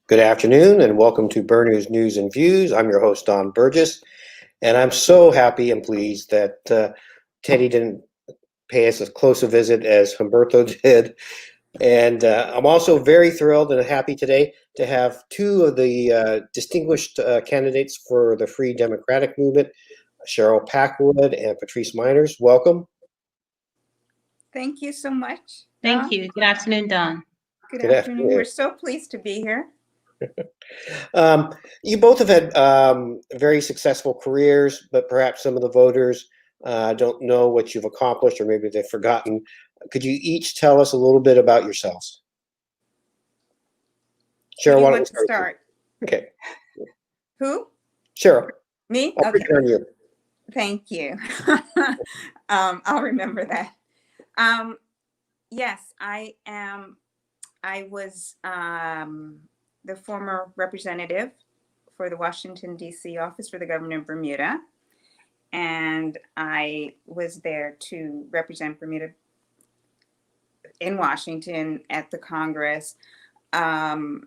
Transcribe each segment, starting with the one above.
Good afternoon and welcome to Bernie's News and Views. I'm your host, Don Burgess, and I'm so happy and pleased that Teddy didn't pay us as close a visit as Humberto did. And I'm also very thrilled and happy today to have two of the distinguished candidates for the Free Democratic Movement, Cheryl Packwood and Patrice Minors. Welcome. Thank you so much. Thank you. Good afternoon, Don. Good afternoon. We're so pleased to be here. You both have had very successful careers, but perhaps some of the voters don't know what you've accomplished, or maybe they've forgotten. Could you each tell us a little bit about yourselves? Cheryl, why don't you start? Okay. Who? Cheryl. Me? I'll okay. turn you. Thank you. I'll remember that. Yes, I am. I was the former representative for the Washington, D.C. office for the governor of Bermuda. And I was there to represent Bermuda in Washington at the Congress. And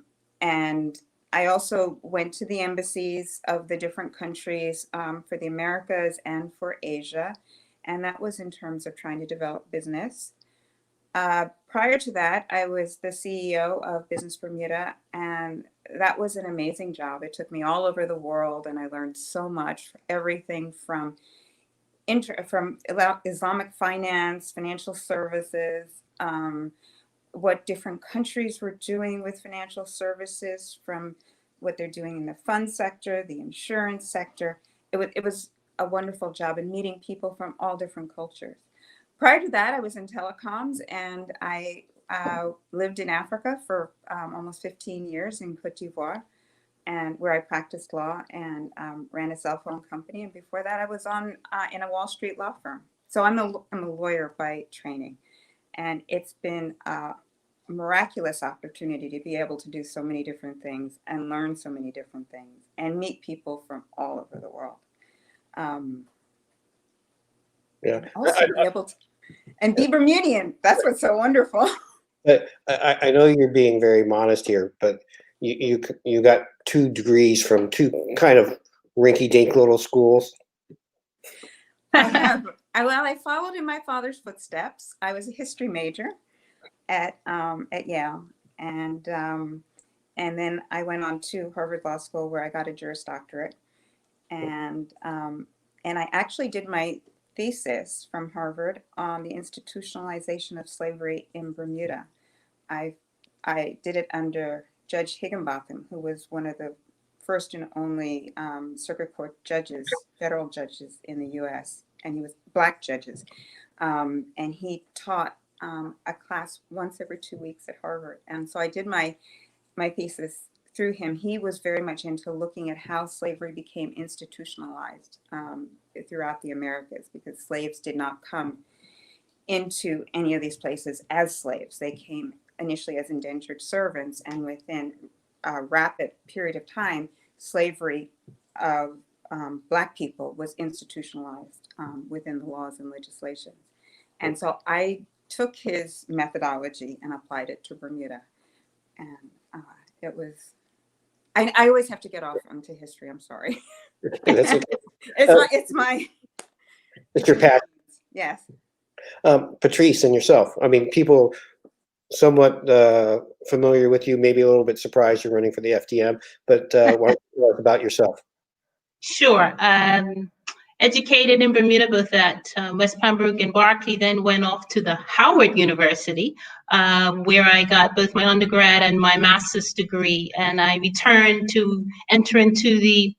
I also went to the embassies of the different countries for the Americas and for Asia. And that was in terms of trying to develop business. Prior to that, I was the CEO of Business Bermuda, and that was an amazing job. It took me all over the world, and I learned so much, everything from Islamic finance, financial services, what different countries were doing with financial services, from what they're doing in the fund sector, the insurance sector. It was a wonderful job, and meeting people from all different cultures. Prior to that, I was in telecoms, and I lived in Africa for almost 15 years in Cote d'Ivoire, and where I practiced law and ran a cell phone company. And before that, I was in a Wall Street law firm. So I'm a lawyer by training, and it's been a miraculous opportunity to be able to do so many different things and learn so many different things and meet people from all over the world. Yeah. Also be able to. And be Bermudian. That's what's so wonderful. I know you're being very modest here, but you got 2 degrees from 2 kind of rinky-dink little schools. I have. I followed in my father's footsteps. I was a history major at Yale, and then I went on to Harvard Law School, where I got a Juris Doctorate, and I actually did my thesis from Harvard on the institutionalization of slavery in Bermuda. I did it under Judge Higginbotham, who was one of the first and only circuit court judges, federal judges in the U.S., and he was Black judges. And he taught a class once every 2 weeks at Harvard. And so I did my thesis through him. He was very much into looking at how slavery became institutionalized throughout the Americas, because slaves did not come into any of these places as slaves. They came initially as indentured servants, and within a rapid period of time, slavery of Black people was institutionalized within the laws and legislation. And so I took his methodology and applied it to Bermuda. And it was, I always have to get off onto history. I'm sorry. That's okay. It's my. It's your passion. Yes. Patrice and yourself. I mean, people somewhat familiar with you, maybe a little bit surprised you're running for the FDM, but what about yourself? Sure. Educated in Bermuda, both at West Pembroke and Berkeley, then went off to the Howard University, where I got both my undergrad and my master's degree. And I returned to enter into the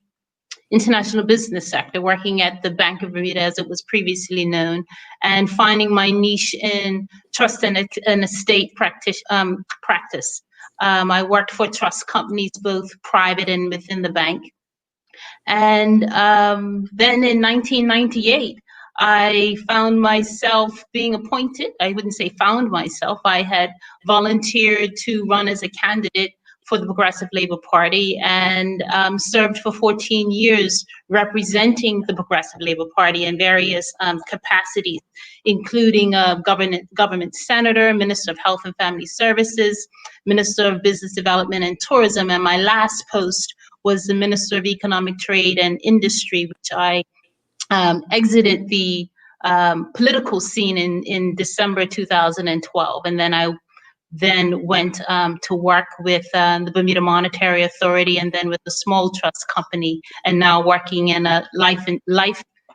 international business sector, working at the Bank of Bermuda as it was previously known, and finding my niche in trust and estate practice. I worked for trust companies, both private and within the bank. And then in 1998, I found myself being appointed. I wouldn't say found myself. I had volunteered to run as a candidate for the Progressive Labour Party and served for 14 years representing the Progressive Labour Party in various capacities, including government senator, Minister of Health and Family Services, Minister of Business Development and Tourism, and my last post was the Minister of Economic Trade and Industry, which I exited the political scene in December 2012. And then I went to work with the Bermuda Monetary Authority and then with a small trust company, and now working in a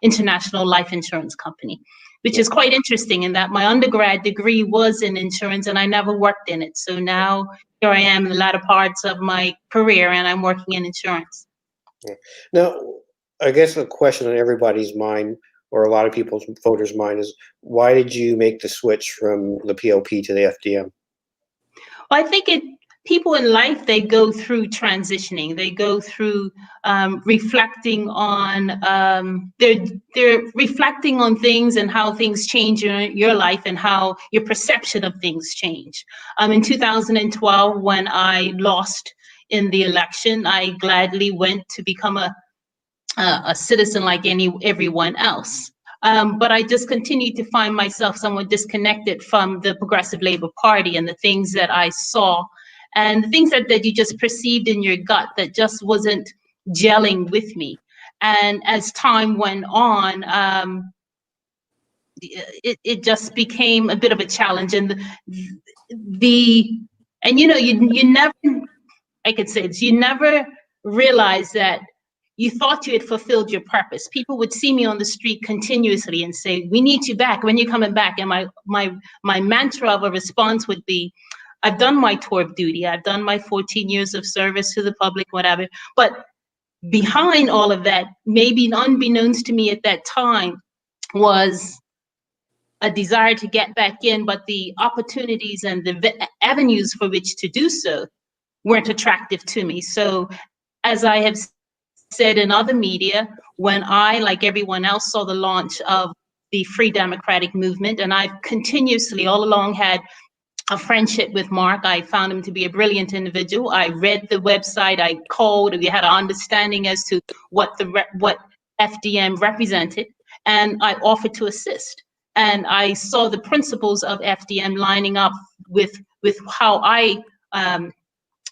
international life insurance company, which is quite interesting in that my undergrad degree was in insurance and I never worked in it. So now here I am in the latter parts of my career and I'm working in insurance. Now, I guess the question on everybody's mind, or a lot of people's voters' mind, is why did you make the switch from the PLP to the FDM? Well, I think people in life, they go through transitioning. They go through reflecting on, they're reflecting on things and how things change in your life and how your perception of things change. In 2012, when I lost in the election, I gladly went to become a citizen like everyone else. But I just continued to find myself somewhat disconnected from the Progressive Labour Party and the things that I saw and the things that you just perceived in your gut that just wasn't gelling with me. And as time went on, it just became a bit of a challenge. And you never, I could say this, you never realize that you thought you had fulfilled your purpose. People would see me on the street continuously and say, "We need you back. When are you coming back?" And my mantra of a response would be, "I've done my tour of duty. I've done my 14 years of service to the public, whatever." But behind all of that, maybe unbeknownst to me at that time, was a desire to get back in, but the opportunities and the avenues for which to do so weren't attractive to me. So as I have said in other media, when I, like everyone else, saw the launch of the Free Democratic Movement, and I've continuously all along had a friendship with Mark. I found him to be a brilliant individual. I read the website, I called, we had an understanding as to what FDM represented, and I offered to assist. And I saw the principles of FDM lining up with how I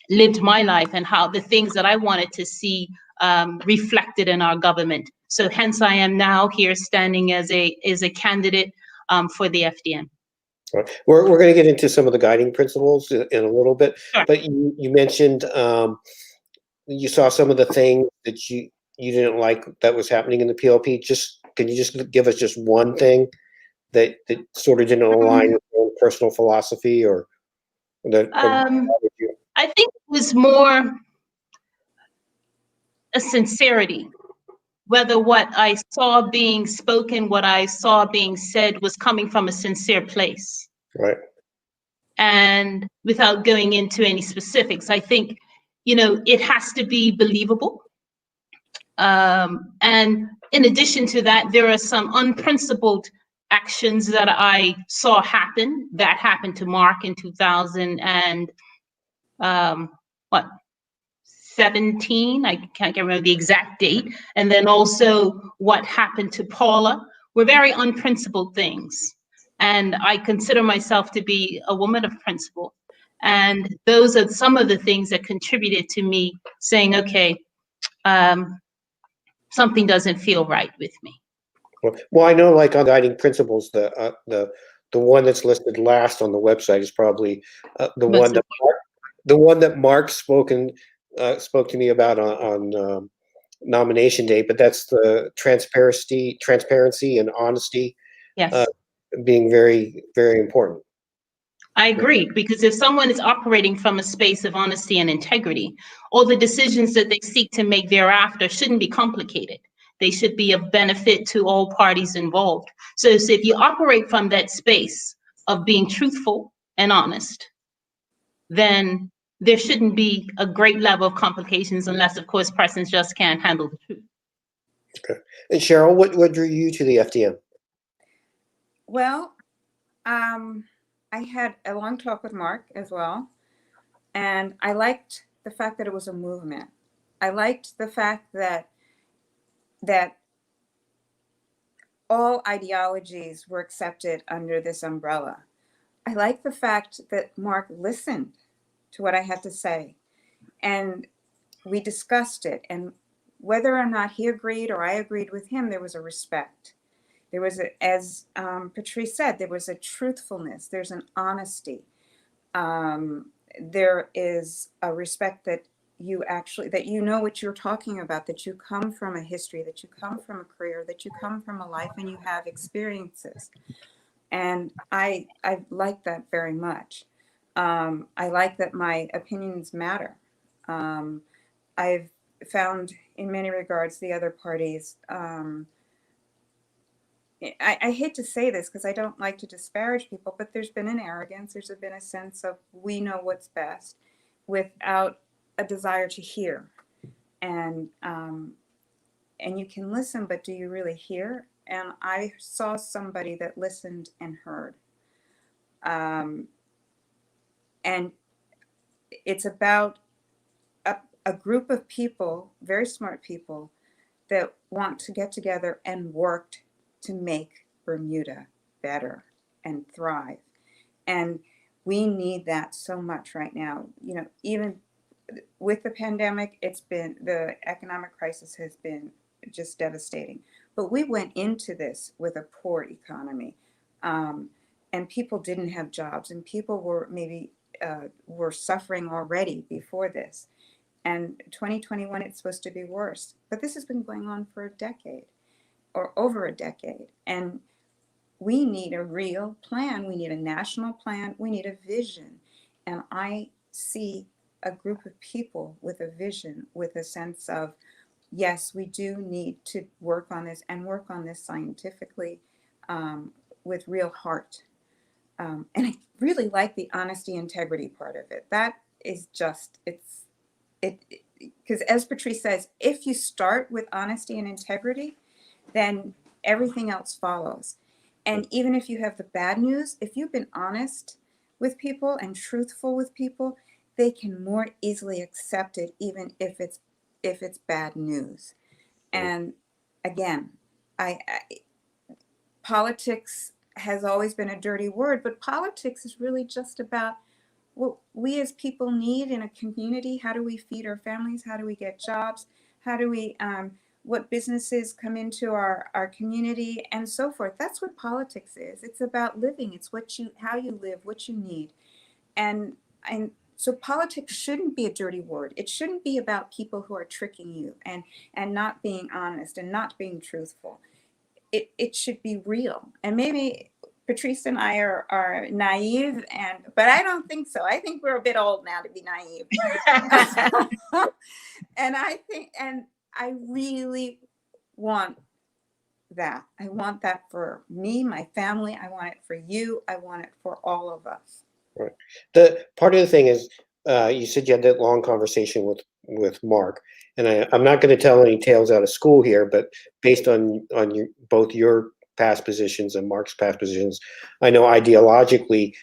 lived my life and how the things that I wanted to see reflected in our government. So hence I am now here standing as a candidate for the FDM. Right. We're going to get into some of the guiding principles in a little bit, Sure. but you mentioned you saw some of the things that you didn't like that was happening in the PLP. Can you just give us just one thing that sort of didn't align with your own personal philosophy or that? I think it was more a sincerity, whether what I saw being spoken, what I saw being said was coming from a sincere place. Right. And without going into any specifics, I think, it has to be believable. And in addition to that, there are some unprincipled actions that I saw happen. That happened to Mark in 2000 and 2017. I can't remember the exact date. And then also what happened to Paula were very unprincipled things. And I consider myself to be a woman of principle. And those are some of the things that contributed to me saying, okay, something doesn't feel right with me. Well, I know, like on guiding principles, the one that's listed last on the website is probably the one that Mark spoke to me about on nomination day. But that's the transparency and honesty. Yes. Being very, very important. I agree, because if someone is operating from a space of honesty and integrity, all the decisions that they seek to make thereafter shouldn't be complicated. They should be of benefit to all parties involved. So if you operate from that space of being truthful and honest, then there shouldn't be a great level of complications unless, of course, persons just can't handle the truth. Okay. And Cheryl, what drew you to the FDM? Well, I had a long talk with Mark as well, and I liked the fact that it was a movement. I liked the fact that all ideologies were accepted under this umbrella. I liked the fact that Mark listened to what I had to say, and we discussed it, and whether or not he agreed or I agreed with him, there was a respect. There was, as Patrice said, there was a truthfulness, there's an honesty. There is a respect that you know what you're talking about, that you come from a history, that you come from a career, that you come from a life, and you have experiences. And I like that very much. I like that my opinions matter. I've found in many regards the other parties, I hate to say this because I don't like to disparage people, but there's been an arrogance, there's been a sense of we know what's best without a desire to hear. And you can listen, but do you really hear? And I saw somebody that listened and heard. And it's about a group of people, very smart people, that want to get together and work to make Bermuda better and thrive. And we need that so much right now. You know, even with the pandemic, the economic crisis has been just devastating. But we went into this with a poor economy, and people didn't have jobs, and people were maybe were suffering already before this. And 2021, it's supposed to be worse. But this has been going on for a decade or over a decade. And we need a real plan. We need a national plan. We need a vision. And I see a group of people with a vision, with a sense of, yes, we do need to work on this and work on this scientifically, with real heart. And I really like the honesty, integrity part of it. That is just, because as Patrice says, if you start with honesty and integrity, then everything else follows. And even if you have the bad news, if you've been honest with people and truthful with people, they can more easily accept it, even if it's bad news. And again, politics has always been a dirty word, but politics is really just about what we as people need in a community. How do we feed our families? How do we get jobs? How do we, what businesses come into our community and so forth? That's what politics is. It's about living. It's how you live, what you need. And so politics shouldn't be a dirty word. It shouldn't be about people who are tricking you and not being honest and not being truthful. It should be real. And maybe Patrice and I are naive, but I don't think so. I think we're a bit old now to be naive. And I really want that. I want that for me, my family. I want it for you. I want it for all of us. Right. The part of the thing is, you said you had that long conversation with Mark, and I'm not going to tell any tales out of school here, but based on both your past positions and Mark's past positions, I know ideologically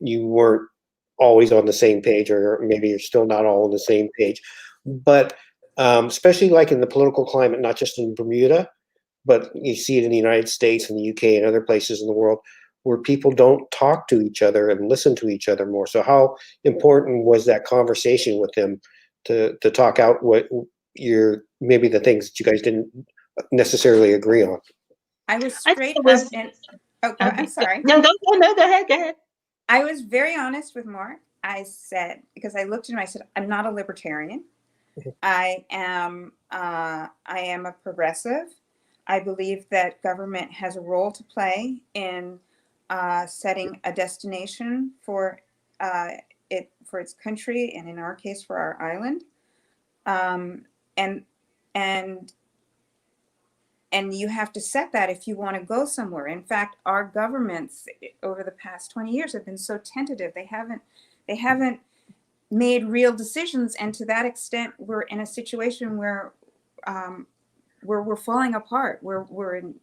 you weren't always on the same page, or maybe you're still not all on the same page. But especially like in the political climate, not just in Bermuda, but you see it in the United States and the UK and other places in the world where people don't talk to each other and listen to each other more. So how important was that conversation with him to talk out what maybe the things that you guys didn't necessarily agree on? I was I think straight it was. up and I'm sorry. No, go ahead. I was very honest with Mark. I said, because I looked at him, I said, I'm not a libertarian. I am a progressive. I believe that government has a role to play in setting a destination for its country, and in our case, for our island. And you have to set that if you want to go somewhere. In fact, our governments over the past 20 years have been so tentative. They haven't made real decisions, and to that extent, we're in a situation where we're falling apart. We're in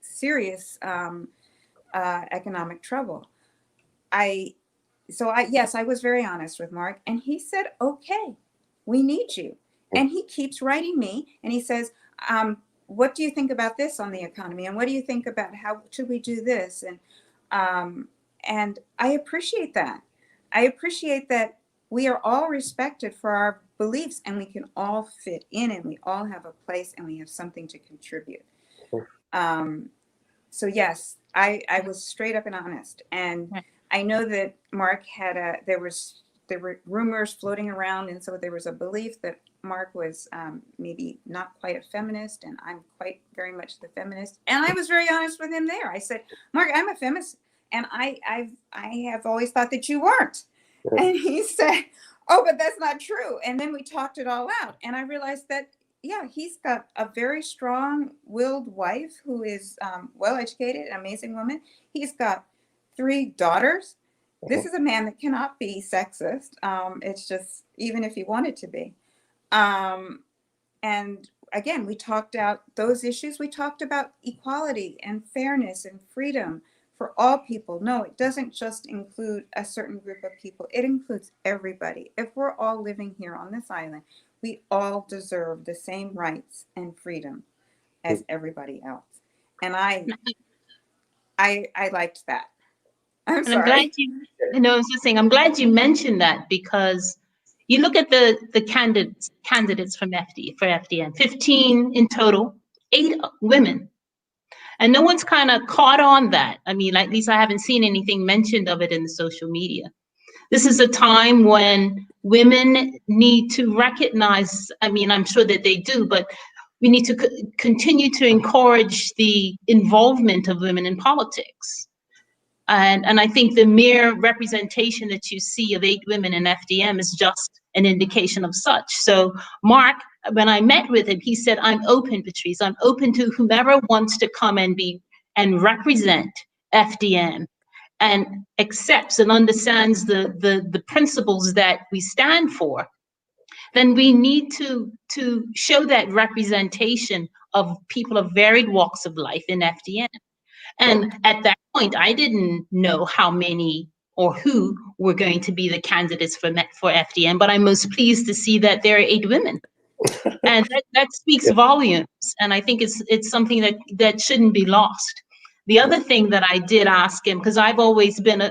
serious economic trouble. Yes, I was very honest with Mark, and he said, "Okay, we need you." And he keeps writing me, and he says, "What do you think about this on the economy? And what do you think about how should we do this?" And I appreciate that. I appreciate that we are all respected for our beliefs, and we can all fit in, and we all have a place, and we have something to contribute. So yes, I was straight up and honest, and I know that Mark had there were rumors floating around, and so there was a belief that Mark was maybe not quite a feminist, and I'm quite very much the feminist. And I was very honest with him there. I said, "Mark, I'm a feminist, and I have always thought that you weren't." And he said, "Oh, but that's not true." And then we talked it all out, and I realized that, yeah, he's got a very strong-willed wife who is well-educated, amazing woman. He's got 3 daughters. This is a man that cannot be sexist. It's just, even if he wanted to be. And again, we talked out those issues. We talked about equality and fairness and freedom for all people. No, it doesn't just include a certain group of people. It includes everybody. If we're all living here on this island, we all deserve the same rights and freedom as everybody else. And I liked that. I'm And sorry. I'm glad I was just saying, I'm glad you mentioned that, because you look at the candidates for FDM, 15 in total, 8 women. And no one's kind of caught on that. I mean, at least I haven't seen anything mentioned of it in the social media. This is a time when women need to recognize, I mean, I'm sure that they do, but we need to continue to encourage the involvement of women in politics. And I think the mere representation that you see of 8 women in FDM is just an indication of such. So Mark, when I met with him, he said, "I'm open, Patrice. I'm open to whomever wants to come and represent FDM and accepts and understands the principles that we stand for." Then we need to show that representation of people of varied walks of life in FDM. And at that point, I didn't know how many or who were going to be the candidates for FDM, but I'm most pleased to see that there are 8 women. And that speaks volumes. And I think it's something that shouldn't be lost. The other thing that I did ask him, because I've always been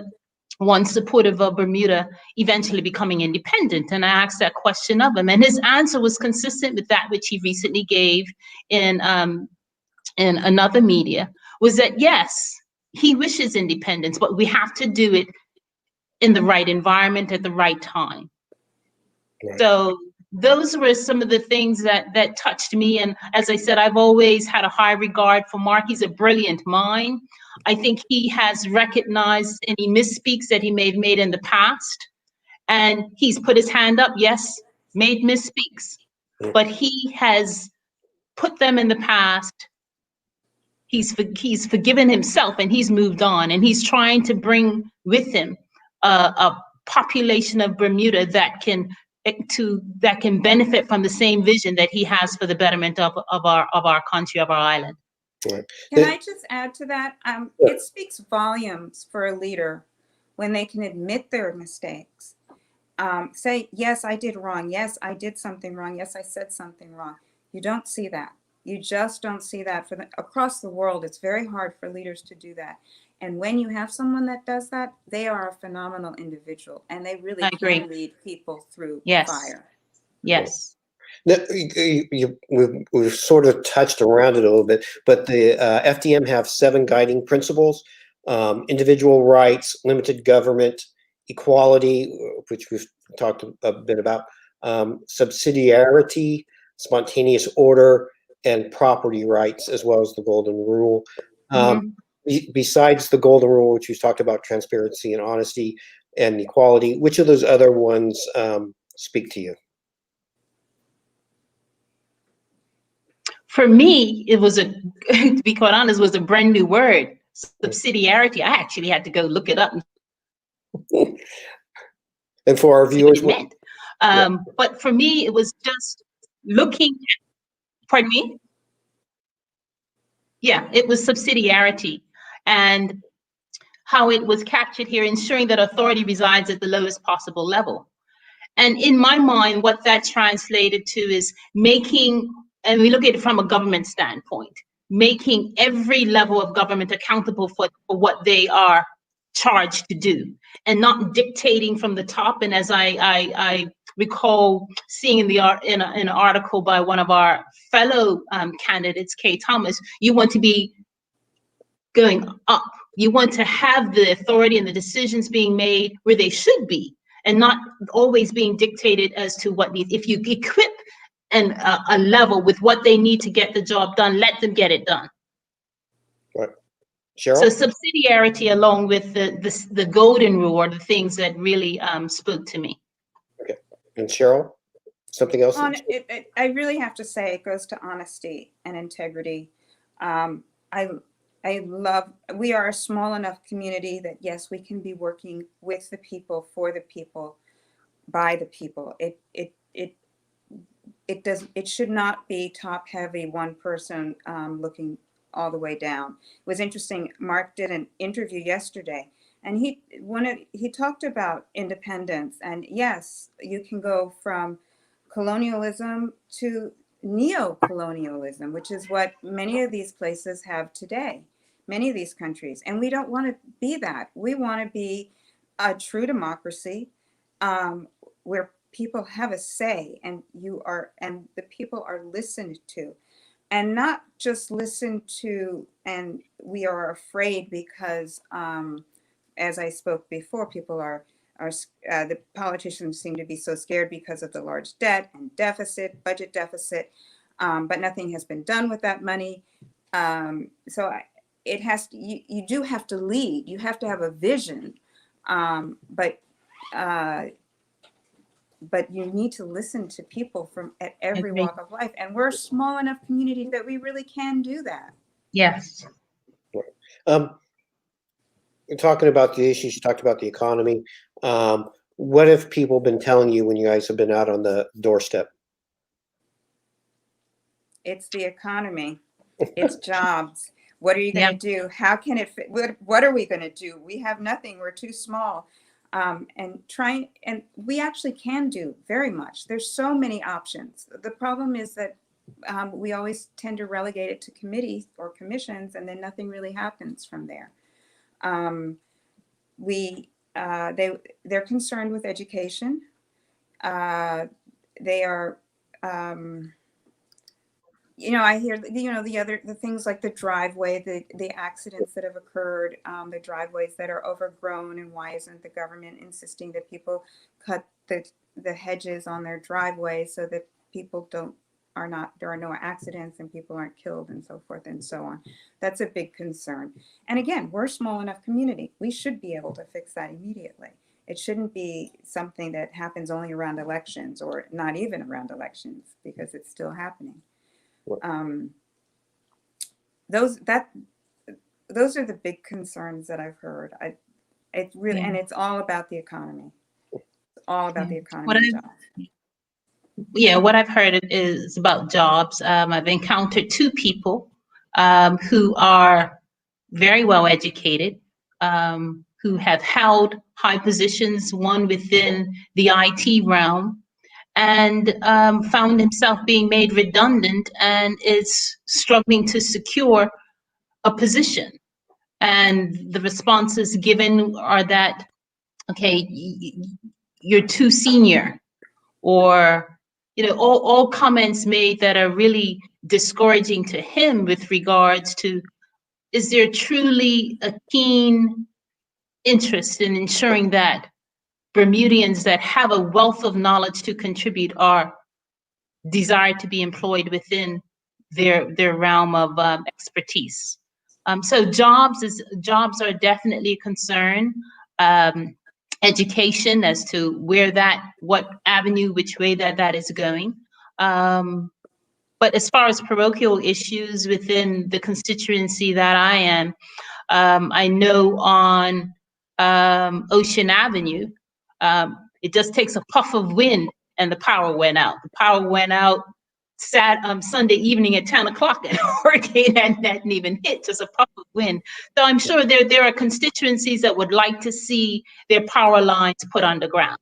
one supportive of Bermuda eventually becoming independent, and I asked that question of him, and his answer was consistent with that which he recently gave in another media, was that yes, he wishes independence, but we have to do it in the right environment at the right time. Right. So those were some of the things that touched me. And as I said, I've always had a high regard for Mark. He's a brilliant mind. I think he has recognized any misspeaks that he may have made in the past. And he's put his hand up, yes, made misspeaks, but he has put them in the past. He's forgiven himself, and he's moved on, and he's trying to bring with him a population of Bermuda that can benefit from the same vision that he has for the betterment of our country, of our island. Can I just add to that? It speaks volumes for a leader when they can admit their mistakes, say, yes, I did wrong. Yes, I did something wrong. Yes, I said something wrong. You don't see that. You just don't see that across the world. It's very hard for leaders to do that. And when you have someone that does that, they are a phenomenal individual, and they really I agree. can lead people through Yes. fire. Yes. Now, we've sort of touched around it a little bit, but the FDM have 7 guiding principles: individual rights, limited government, equality, which we've talked a bit about, subsidiarity, spontaneous order, and property rights, as well as the golden rule. Besides the golden rule, which we've talked about, transparency and honesty and equality, which of those other ones speak to you? For me, it was to be quite honest, was a brand new word. Subsidiarity. I actually had to go look it up. And for our viewers, what it meant. But for me, it was just looking at, pardon me? Yeah, it was subsidiarity and how it was captured here, ensuring that authority resides at the lowest possible level. And in my mind, what that translated to is making, and we look at it from a government standpoint, making every level of government accountable for what they are charged to do, and not dictating from the top. And as I recall seeing in an article by one of our fellow candidates, Kay Thomas, you want to be going up. You want to have the authority and the decisions being made where they should be, and not always being dictated as to what needs. If you equip a level with what they need to get the job done, let them get it done. Right. Cheryl? So subsidiarity, along with the golden rule, are the things that really spoke to me. Okay. And Cheryl, something else? I really have to say it goes to honesty and integrity. We are a small enough community that, yes, we can be working with the people, for the people, by the people. It should not be top heavy, one person looking all the way down. It was interesting. Mark did an interview yesterday, and he talked about independence. And yes, you can go from colonialism to neo-colonialism, which is what many of these places have today, many of these countries. And we don't want to be that. We want to be a true democracy where people have a say, and the people are listened to, and not just listened to, and we are afraid because, as I spoke before, people the politicians seem to be so scared because of the large debt and budget deficit, but nothing has been done with that money. You do have to lead. You have to have a vision, but you need to listen to people at every walk of life. And we're a small enough community that we really can do that. Yes. You're talking about the issues, you talked about the economy. What have people been telling you when you guys have been out on the doorstep? It's the economy. It's jobs. What are you going to do? How can it fit? What are we going to do? We have nothing. We're too small. And we actually can do very much. There's so many options. The problem is that we always tend to relegate it to committees or commissions, and then nothing really happens from there. They're concerned with education. They are, I hear, the things like the driveway, the accidents that have occurred, the driveways that are overgrown, and why isn't the government insisting that people cut the hedges on their driveways so that people there are no accidents and people aren't killed, and so forth and so on. That's a big concern. And again, we're a small enough community. We should be able to fix that immediately. It shouldn't be something that happens only around elections, or not even around elections, because it's still happening. Those are the big concerns that I've heard. And it's all about the economy. It's all about the economy. What I've heard is about jobs. I've encountered 2 people who are very well educated, who have held high positions, one within the IT realm, and found himself being made redundant and is struggling to secure a position. And the responses given are that, okay, you're too senior, or, you know, all comments made that are really discouraging to him with regards to, is there truly a keen interest in ensuring that Bermudians that have a wealth of knowledge to contribute are desired to be employed within their realm of expertise? So jobs are definitely a concern. Education as to what avenue, which way that is going. But as far as parochial issues within the constituency that I am, I know on Ocean Avenue, it just takes a puff of wind and the power went out. The power went out Sunday evening at 10 o'clock, and a hurricane hadn't even hit, just a puff of wind. So I'm sure there are constituencies that would like to see their power lines put underground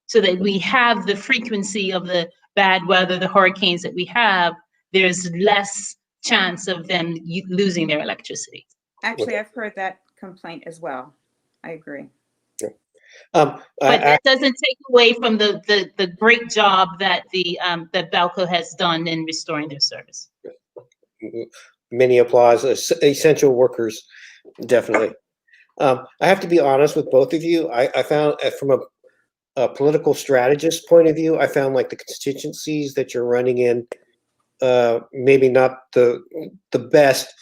so that we have the frequency of the bad weather, the hurricanes that we have, there's less chance of them losing their electricity. Actually, I've heard that complaint as well. I agree. But that doesn't take away from the great job that that Balco has done in restoring their service. Many applause, essential workers, definitely. I have to be honest with both of you. I found from a political strategist point of view, I found like the constituencies that you're running in, maybe not the best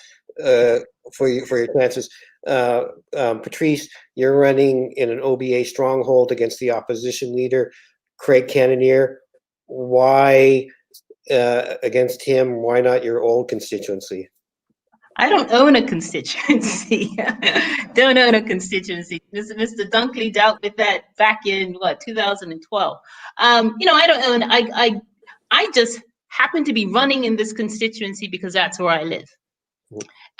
for your chances. Patrice, you're running in an OBA stronghold against the opposition leader, Craig Cannonier. Why against him? Why not your old constituency? I don't own a constituency. Don't own a constituency. Mr. Dunkley dealt with that back in 2012. I don't own. I just happen to be running in this constituency because that's where I live.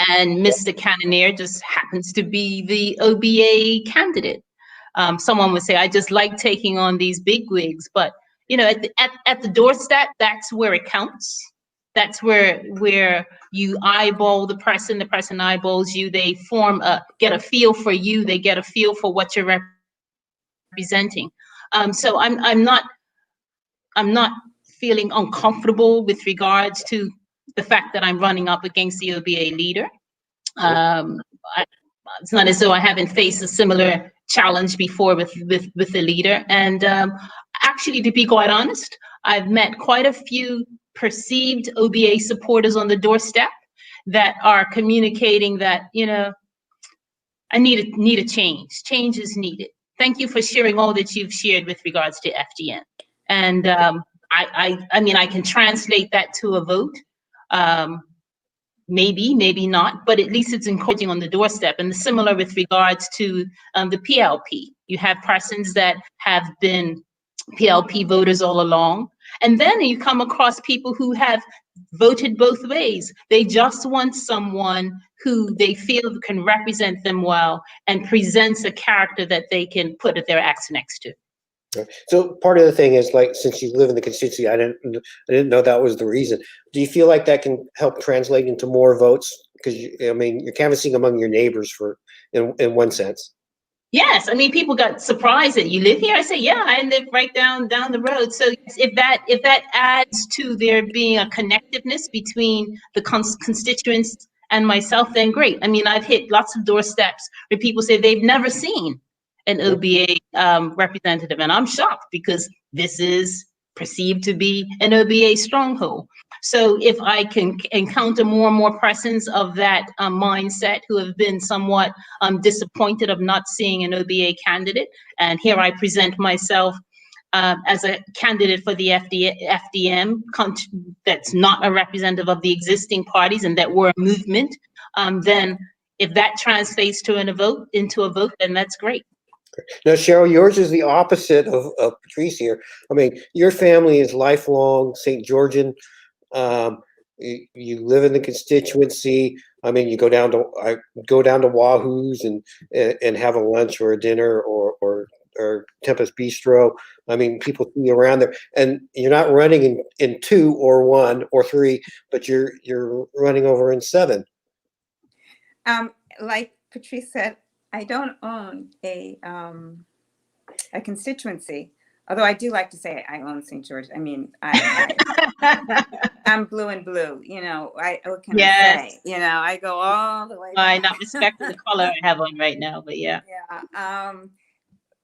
And Mr. Cannonier just happens to be the OBA candidate. Someone would say, I just like taking on these bigwigs, but at the doorstep, that's where it counts. That's where you eyeball the person eyeballs you. They get a feel for you. They get a feel for what you're representing. So I'm not feeling uncomfortable with regards to the fact that I'm running up against the OBA leader. It's not as though I haven't faced a similar challenge before with the leader. And actually, to be quite honest, I've met quite a few perceived OBA supporters on the doorstep that are communicating that, I need a change. Change is needed. Thank you for sharing all that you've shared with regards to FDM. And I mean, I can translate that to a vote. Maybe not, but at least it's encouraging on the doorstep. And similar with regards to the PLP. You have persons that have been PLP voters all along. And then you come across people who have voted both ways. They just want someone who they feel can represent them well and presents a character that they can put their axe next to. So part of the thing is, like, since you live in the constituency, I didn't know that was the reason. Do you feel like that can help translate into more votes? Because you're canvassing among your neighbors in one sense. Yes, I mean, people got surprised that you live here. I say, yeah, I live right down the road. So if that adds to there being a connectiveness between the constituents and myself, then great. I mean, I've hit lots of doorsteps where people say they've never seen an OBA representative, and I'm shocked because this is perceived to be an OBA stronghold. So if I can encounter more and more persons of that mindset who have been somewhat disappointed of not seeing an OBA candidate, and here I present myself as a candidate for the FDM that's not a representative of the existing parties and that we're a movement, then if that translates to into a vote, then that's great. Now, Cheryl, yours is the opposite of Patrice here. I mean, your family is lifelong St. Georgian. you live in the constituency. I mean, I go down to Wahoo's and have a lunch or a dinner or Tempest Bistro. I mean, people see you around there, and you're not running in 2 or 1 or 3, but you're running over in 7. Like Patrice said, I don't own a constituency. Although I do like to say I own St. George. I mean, I'm blue and blue. You know, what can I say? You know, I go all the way. I'm not respecting the color I have on right now, but yeah.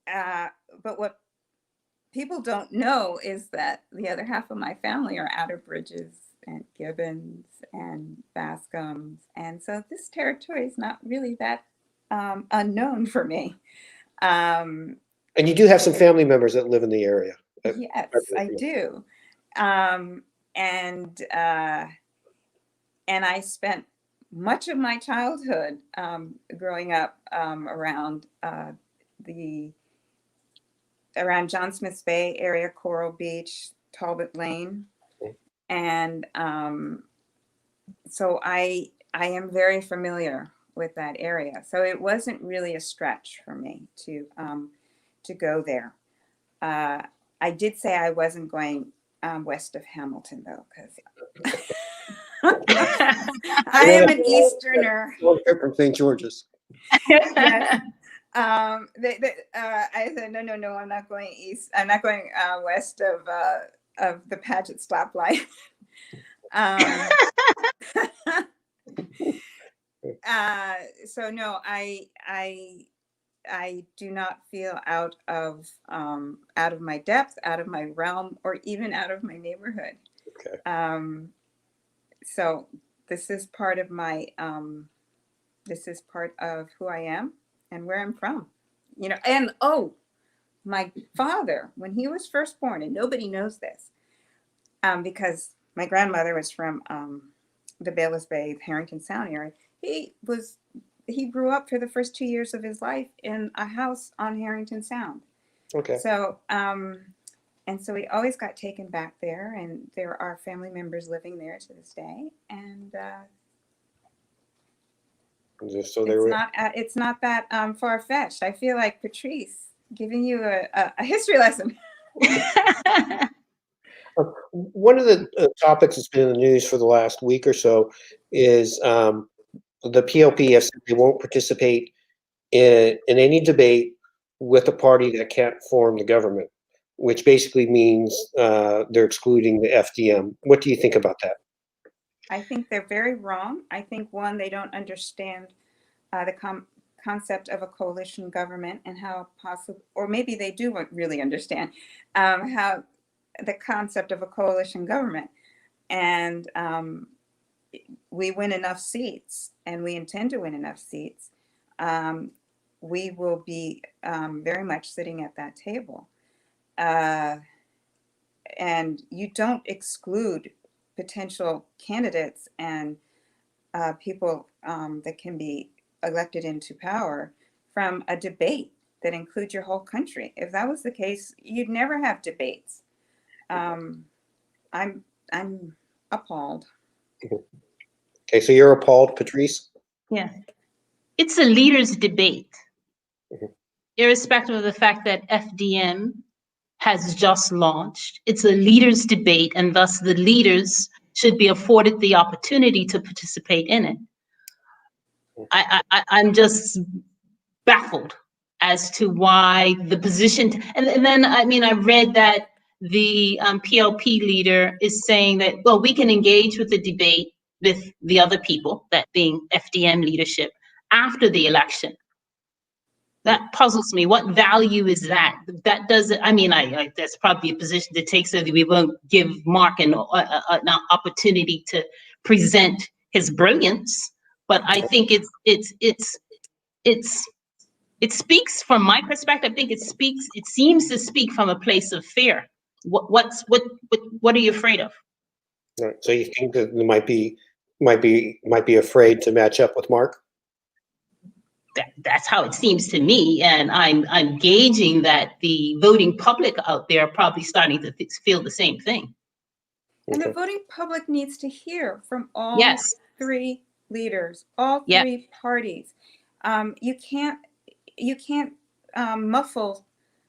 Yeah. But what people don't know is that the other half of my family are Outerbridges and Gibbons and Bascoms, and so this territory is not really that unknown for me. And you do have some family members that live in the area. Yes, I do. And I spent much of my childhood growing up around John Smith's Bay area, Coral Beach, Talbot Lane. And so I am very familiar with that area. So it wasn't really a stretch for me to go there. I did say I wasn't going west of Hamilton, though, because I am an Easterner. From St. George's. Yes. I said, no, I'm not going east. I'm not going west of the Paget stoplight. So no, I do not feel out of my depth, out of my realm, or even out of my neighborhood. Okay. So this is part of my this is part of who I am and where I'm from. You know, and my father, when he was first born, and nobody knows this, because my grandmother was from the Bayless Bay, Harrington Sound area. He grew up for the first 2 years of his life in a house on Harrington Sound. Okay. So, and so we always got taken back there, and there are family members living there to this day. And so it's not that far-fetched. I feel like Patrice giving you a history lesson. One of the topics that's been in the news for the last week or so is the PLP has said they won't participate in any debate with a party that can't form the government, which basically means they're excluding the FDM. What do you think about that? I think they're very wrong. I think, one, they don't understand the concept of a coalition government and how possible, or maybe they do really understand how the concept of a coalition government. And we win enough seats, and we intend to win enough seats, we will be very much sitting at that table. And you don't exclude potential candidates and people that can be elected into power from a debate that includes your whole country. If that was the case, you'd never have debates. I'm appalled. Okay, so you're appalled, Patrice? Yeah. It's a leaders' debate, irrespective of the fact that FDM has just launched. It's a leaders' debate, and thus the leaders should be afforded the opportunity to participate in it. I'm just baffled as to why the position, and then, I mean, I read that the PLP leader is saying that, well, we can engage with the debate with the other people, that being FDM leadership, after the election. That puzzles me. What value is that? That doesn't, I mean, that's probably a position to take so that we won't give Mark an opportunity to present his brilliance. But I think it speaks from my perspective. I think it seems to speak from a place of fear. What are you afraid of? Right. So you think that they might be afraid to match up with Mark? That's how it seems to me, and I'm gauging that the voting public out there are probably starting to feel the same thing. And the Okay. voting public needs to hear from all Yes. three leaders, all Yep. three parties. You can't muffle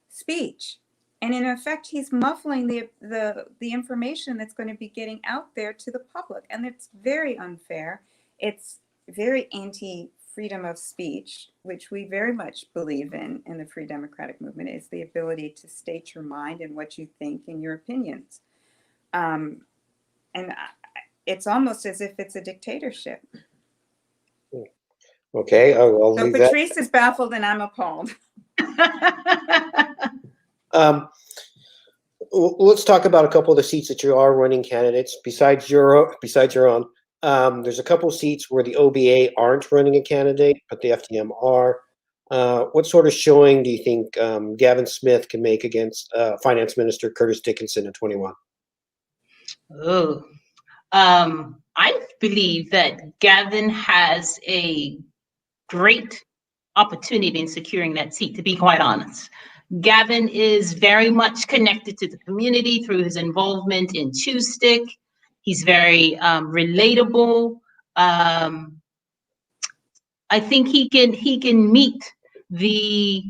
speech. And in effect, he's muffling the information that's going to be getting out there to the public. And it's very unfair. It's very anti-freedom of speech, which we very much believe in the Free Democratic Movement, is the ability to state your mind and what you think and your opinions. And it's almost as if it's a dictatorship. Okay, I'll So leave that. Patrice is baffled and I'm appalled. Let's talk about a couple of the seats that you are running candidates besides your own. There's a couple of seats where the OBA aren't running a candidate, but the FDM are. What sort of showing do you think Gavin Smith can make against Finance Minister Curtis Dickinson in 21? Oh, I believe that Gavin has a great opportunity in securing that seat, to be quite honest. Gavin is very much connected to the community through his involvement in Choose Stick. He's very relatable. I think he can meet the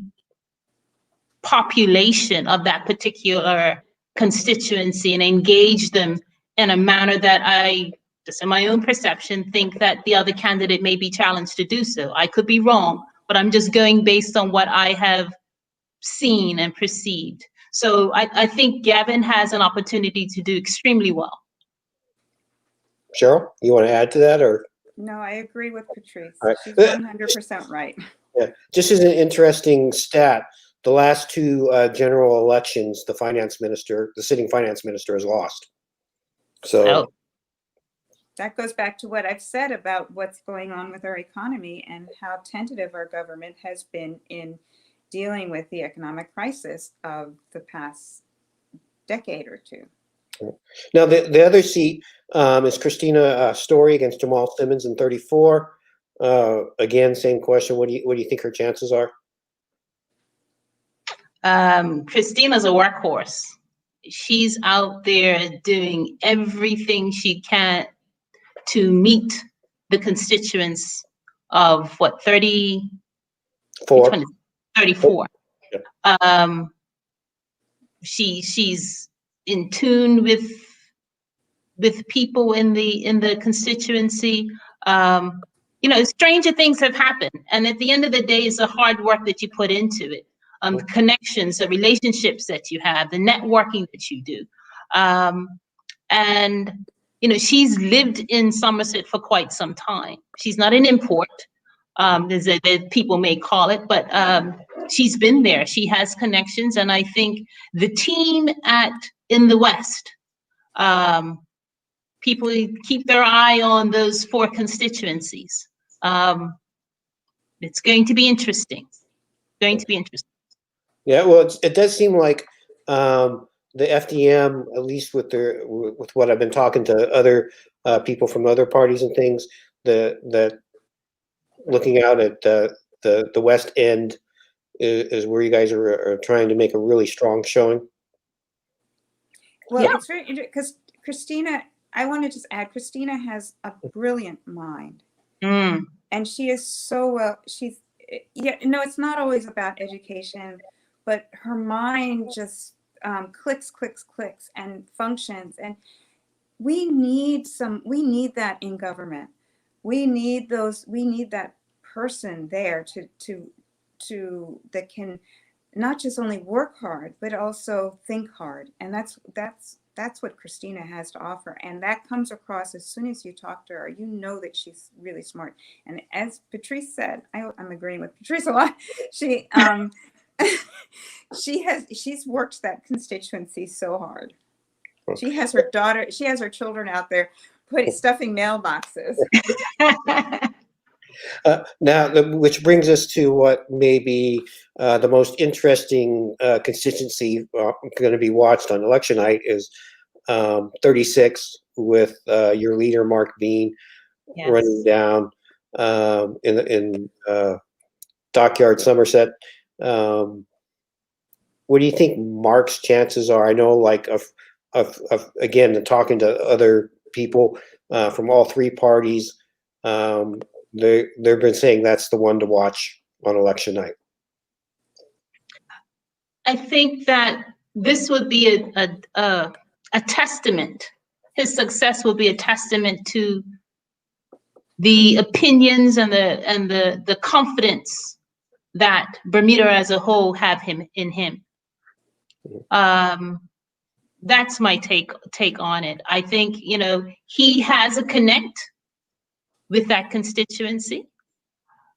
population of that particular constituency and engage them in a manner that I, just in my own perception, think that the other candidate may be challenged to do so. I could be wrong, but I'm just going based on what I have seen and perceived. So I think Gavin has an opportunity to do extremely well. Cheryl, you want to add to that, or? No, I agree with Patrice. All right. She's 100% right. Yeah, just as an interesting stat, the last two general elections, the sitting finance minister has lost. So That goes back to what I've said about what's going on with our economy and how tentative our government has been in dealing with the economic crisis of the past decade or two. now the other seat is Christina Story against Jamal Simmons in 34. Again, same question. What do you think her chances are? Christina's a workhorse. She's out there doing everything she can to meet the constituents of what, 34. Yeah. She's in tune with people in the constituency. Stranger things have happened, and at the end of the day, it's the hard work that you put into it. The connections, the relationships that you have, the networking that you do. And she's lived in Somerset for quite some time. She's not an import, as people may call it, but she's been there. She has connections, and I think the team in the West, people keep their eye on those 4 constituencies. It's going to be interesting. Yeah, well, it does seem like the FDM, at least with what I've been talking to other people from other parties and things, that looking out at the West End is where you guys are trying to make a really strong showing. Well, It's very interesting because Christina, I want to just add, Christina has a brilliant mind. And she is so it's not always about education, but her mind just clicks and functions. And we need that in government. We need that person there to that can not just only work hard, but also think hard. And that's what Christina has to offer. And that comes across as soon as you talk to her. You know that she's really smart. And as Patrice said, I'm agreeing with Patrice a lot. She's worked that constituency so hard. She has her children out there stuffing mailboxes. Now, which brings us to what may be the most interesting constituency going to be watched on election night is 36 with your leader, Mark Bean, running down in Dockyard, Somerset. What do you think Mark's chances are? I know, like again, talking to other people from all three parties, they've been saying that's the one to watch on election night. I think that this would be a testament. His success will be a testament to the opinions and the confidence that Bermuda as a whole have in him. That's my take on it. I think, you know, he has a connect with that constituency.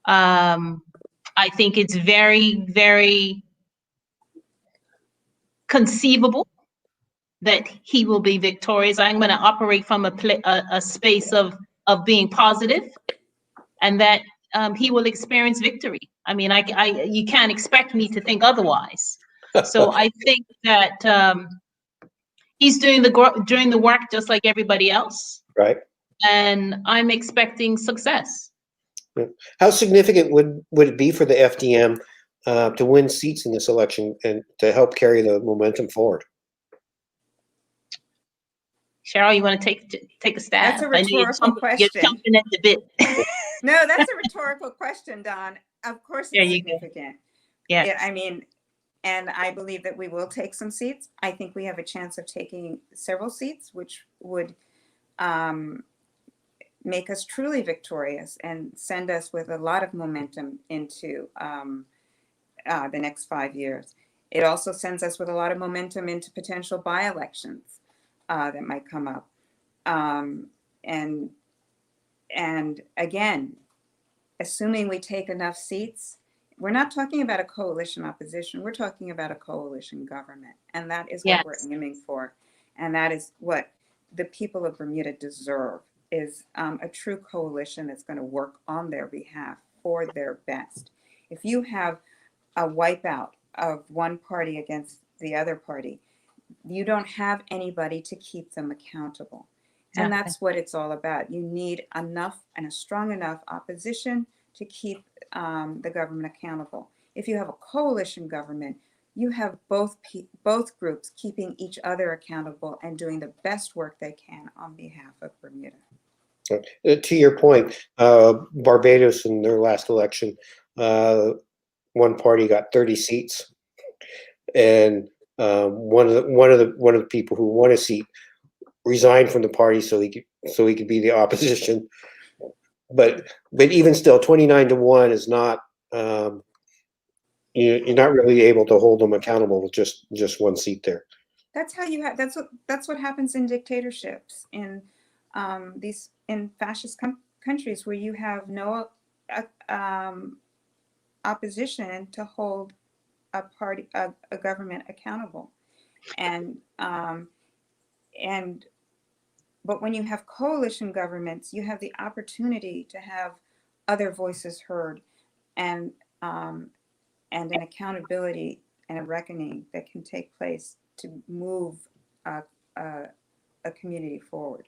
I think it's very, very conceivable that he will be victorious. I'm going to operate from a space of being positive, and that he will experience victory. I mean, you can't expect me to think otherwise. So I think that he's doing the work just like everybody else. Right. And I'm expecting success. How significant would it be for the FDM to win seats in this election and to help carry the momentum forward? Cheryl, you want to take a stab? That's a rhetorical question. You're jumping at the bit. No, that's a rhetorical question, Don. Of course it's significant. Yeah. I mean, and I believe that we will take some seats. I think we have a chance of taking several seats, which would make us truly victorious and send us with a lot of momentum into the next 5 years. It also sends us with a lot of momentum into potential by-elections that might come up. And again, assuming we take enough seats, we're not talking about a coalition opposition. We're talking about a coalition government. And that is what we're aiming for. And that is what the people of Bermuda deserve, is a true coalition that's going to work on their behalf for their best. If you have a wipeout of one party against the other party, you don't have anybody to keep them accountable. And that's what it's all about. You need enough and a strong enough opposition to keep the government accountable. If you have a coalition government, you have both groups keeping each other accountable and doing the best work they can on behalf of Bermuda. To your point, Barbados in their last election, one party got 30 seats, and one of the people who won a seat resigned from the party so he could be the opposition. But even still, 29-1 is not. You're not really able to hold them accountable with just one seat there. That's how you have. That's what happens in dictatorships, in fascist countries where you have no opposition to hold a government accountable, but when you have coalition governments, you have the opportunity to have other voices heard, and an accountability and a reckoning that can take place to move a community forward.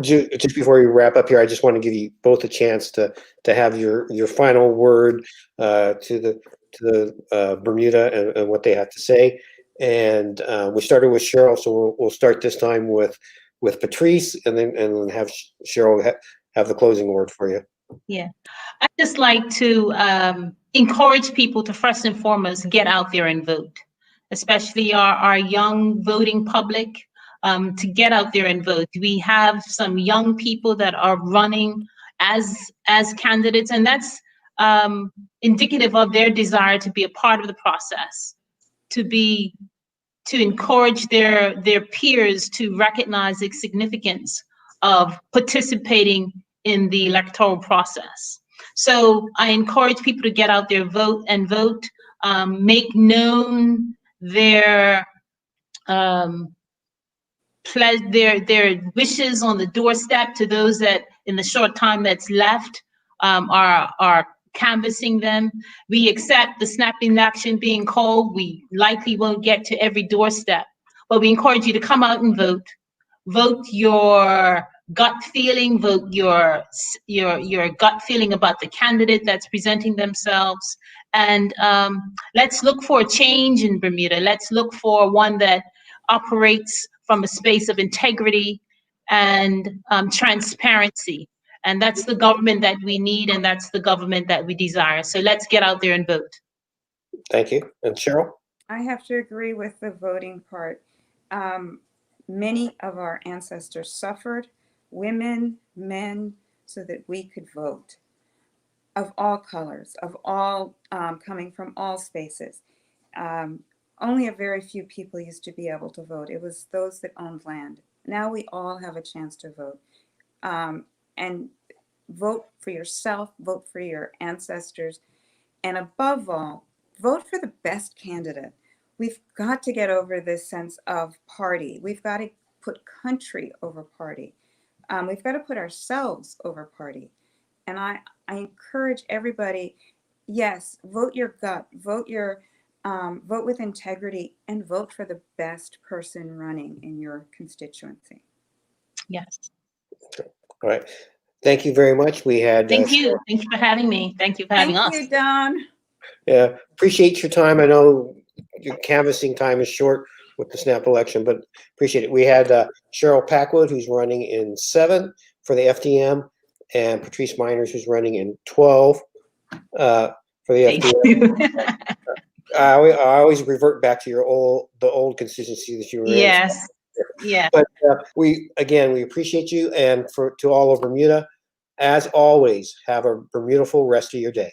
Just before we wrap up here, I just want to give you both a chance to have your final word to the Bermuda and what they have to say. And we started with Cheryl, so we'll start this time with Patrice, and then have Cheryl have the closing word for you. Yeah, I'd just like to encourage people to first and foremost get out there and vote, especially our young voting public, to get out there and vote. We have some young people that are running as candidates, and that's indicative of their desire to be a part of the process, to encourage their peers to recognize the significance of participating in the electoral process. So I encourage people to get out there, vote, make known their wishes on the doorstep to those that in the short time that's left are canvassing them. We accept the snapping action being called. We likely won't get to every doorstep, but we encourage you to come out and vote. Vote your gut feeling, vote your gut feeling about the candidate that's presenting themselves. And let's look for a change in Bermuda. Let's look for one that operates from a space of integrity and transparency. And that's the government that we need, and that's the government that we desire. So let's get out there and vote. Thank you. And Cheryl? I have to agree with the voting part. Many of our ancestors suffered, women, men, so that we could vote, of all colors, of all coming from all spaces. Only a very few people used to be able to vote. It was those that owned land. Now we all have a chance to vote. And vote for yourself, vote for your ancestors, and above all, vote for the best candidate. We've got to get over this sense of party. We've got to put country over party. We've got to put ourselves over party. And I encourage everybody, yes, vote your gut, vote with integrity, and vote for the best person running in your constituency. Yes. All right. Thank you very much. We had. Thank you. Thank you for having me. Thank you for having us. Thank you, Don. Yeah, appreciate your time. I know your canvassing time is short with the snap election, but appreciate it. We had Cheryl Packwood, who's running in 7 for the FDM, and Patrice Minors, who's running in 12 for the Thank FDM. you. I always revert back to the old constituency that you were in. Yes. Yeah. But we appreciate you, and to all of Bermuda, as always, have a beautiful rest of your day.